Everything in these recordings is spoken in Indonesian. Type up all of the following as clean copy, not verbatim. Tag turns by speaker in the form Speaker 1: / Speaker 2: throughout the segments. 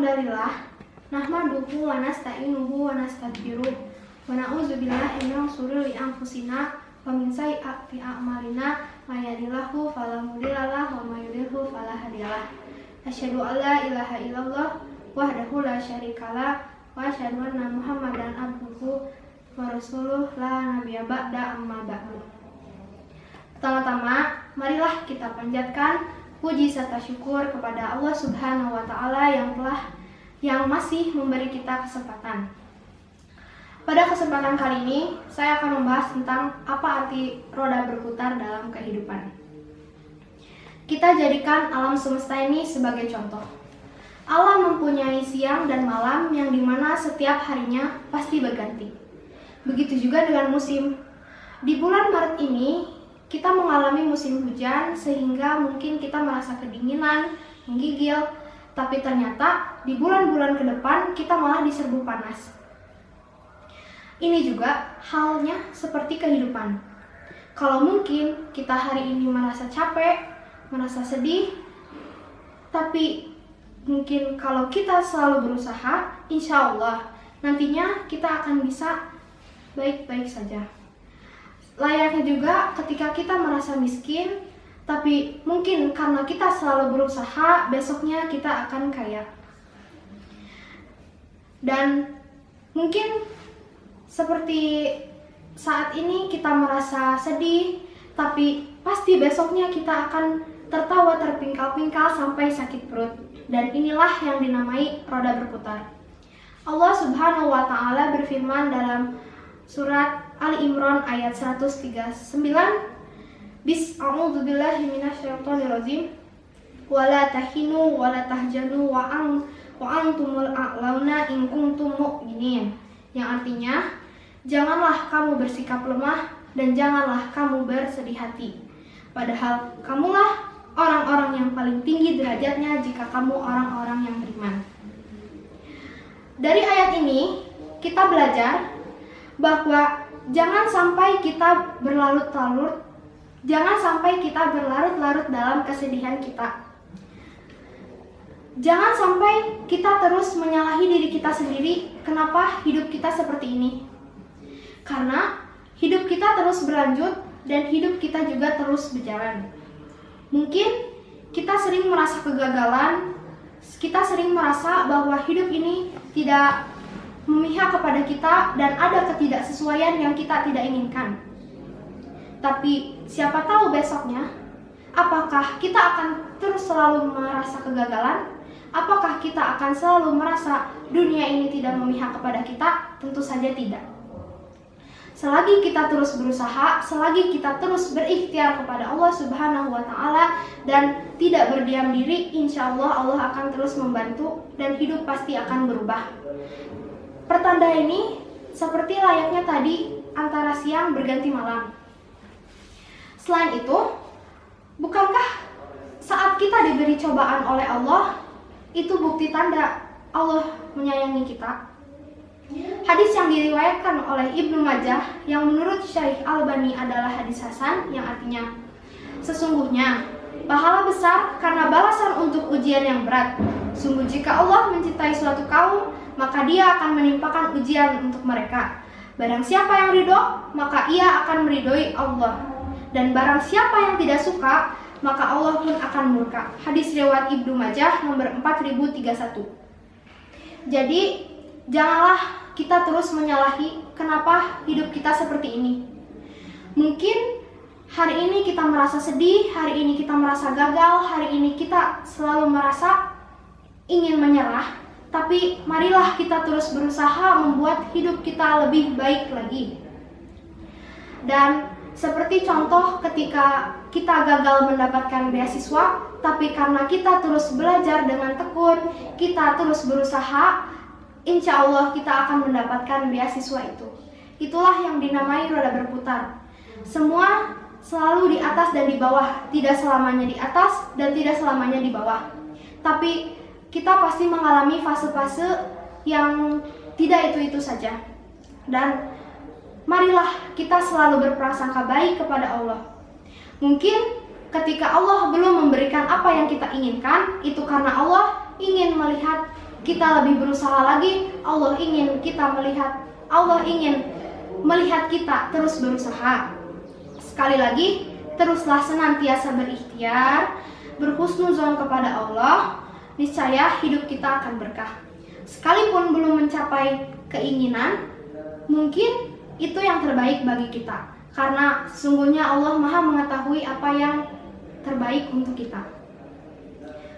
Speaker 1: Alhamdulillah, nahmaduhu wa nasta'inuhu wa nastaghfiruh wa na'udzu billahi min shururi anfusina wa min sayyiati a'malina may yahdihillahu fala mudilla lahu wa may yudlilhu fala hadiyalah. Asyhadu an la ilaha illallah wahdahu la syarikalah wa asyhadu anna Muhammadan abduhu wa rasuluh la nabiyya ba'da amma ba'du. Pertama-tama, marilah kita panjatkan puji serta syukur kepada Allah Subhanahu wa Ta'ala yang masih memberi kita kesempatan. Pada kesempatan kali ini, saya akan membahas tentang apa arti roda berputar dalam kehidupan. Kita jadikan alam semesta ini sebagai contoh. Alam mempunyai siang dan malam yang dimana setiap harinya pasti berganti. Begitu juga dengan musim. Di bulan Maret ini, kita mengalami musim hujan sehingga mungkin kita merasa kedinginan, menggigil, tapi ternyata di bulan-bulan ke depan kita malah diserbu panas. Ini juga halnya seperti kehidupan. Kalau mungkin kita hari ini merasa capek, merasa sedih, tapi mungkin kalau kita selalu berusaha, insya Allah nantinya kita akan bisa baik-baik saja. Layaknya juga ketika kita merasa miskin, tapi mungkin karena kita selalu berusaha, besoknya kita akan kaya. Dan mungkin seperti saat ini kita merasa sedih, tapi pasti besoknya kita akan tertawa terpingkal-pingkal sampai sakit perut. Dan inilah yang dinamai roda berputar. Allah Subhanahu wa Ta'ala berfirman dalam surat Ali Imran ayat 139, A'udzubillahi minasyaitonirrajim. Wala tahinu wala tahjanu wa antumul a'launa in kuntum mu'minin. Yang artinya, janganlah kamu bersikap lemah dan janganlah kamu bersedih hati. Padahal kamulah orang-orang yang paling tinggi derajatnya jika kamu orang-orang yang beriman. Dari ayat ini kita belajar bahwa jangan sampai kita berlarut-larut dalam kesedihan kita. Jangan sampai kita terus menyalahi diri kita sendiri kenapa hidup kita seperti ini. Karena hidup kita terus berlanjut dan hidup kita juga terus berjalan. Mungkin kita sering merasa kegagalan, kita sering merasa bahwa hidup ini tidak memihak kepada kita dan ada ketidaksesuaian yang kita tidak inginkan. Tapi siapa tahu besoknya, apakah kita akan terus selalu merasa kegagalan? Apakah kita akan selalu merasa dunia ini tidak memihak kepada kita? Tentu saja tidak. Selagi kita terus berusaha, selagi kita terus berikhtiar kepada Allah Subhanahu wa Ta'ala dan tidak berdiam diri, insya Allah Allah akan terus membantu dan hidup pasti akan berubah. Pertanda ini seperti layaknya tadi antara siang berganti malam. Selain itu, bukankah saat kita diberi cobaan oleh Allah, itu bukti tanda Allah menyayangi kita? Hadis yang diriwayatkan oleh Ibnu Majah yang menurut Syekh Albani adalah hadis hasan yang artinya, sesungguhnya pahala besar karena balasan untuk ujian yang berat. Sungguh jika Allah mencintai suatu kaum, maka Dia akan menimpakan ujian untuk mereka. Barang siapa yang ridho, maka ia akan meridhoi Allah. Dan barang siapa yang tidak suka, maka Allah pun akan murka. Hadis riwayat Ibnu Majah nomor 4031. Jadi, janganlah kita terus menyalahi kenapa hidup kita seperti ini. Mungkin hari ini kita merasa sedih, hari ini kita merasa gagal, hari ini kita selalu merasa ingin menyerah. Tapi marilah kita terus berusaha membuat hidup kita lebih baik lagi. Dan seperti contoh ketika kita gagal mendapatkan beasiswa, tapi karena kita terus belajar dengan tekun, kita terus berusaha, insya Allah kita akan mendapatkan beasiswa itu. Itulah yang dinamai roda berputar. Semua selalu di atas dan di bawah, tidak selamanya di atas dan tidak selamanya di bawah. Tapi kita pasti mengalami fase-fase yang tidak itu-itu saja. Dan marilah kita selalu berprasangka baik kepada Allah. Mungkin ketika Allah belum memberikan apa yang kita inginkan, itu karena Allah ingin melihat kita lebih berusaha lagi, Allah ingin melihat kita terus berusaha. Sekali lagi, teruslah senantiasa berikhtiar, berhusnuzon kepada Allah, niscaya hidup kita akan berkah. Sekalipun belum mencapai keinginan, mungkin itu yang terbaik bagi kita. Karena sesungguhnya Allah Maha mengetahui apa yang terbaik untuk kita.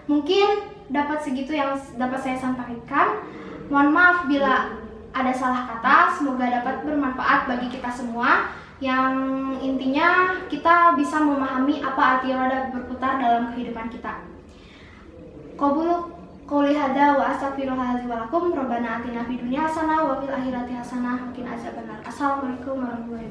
Speaker 1: Mungkin dapat segitu yang dapat saya sampaikan. Mohon maaf bila ada salah kata, semoga dapat bermanfaat bagi kita semua. Yang intinya kita bisa memahami apa arti roda berputar dalam kehidupan kita. Qabulu qouli hadza wa astaghfirullahaladzim wa lakum. Rabbana atina fid dunya hasanah wa fil akhirati hasanah wa qina adzabannar. Assalamualaikum warahmatullahi wabarakatuh.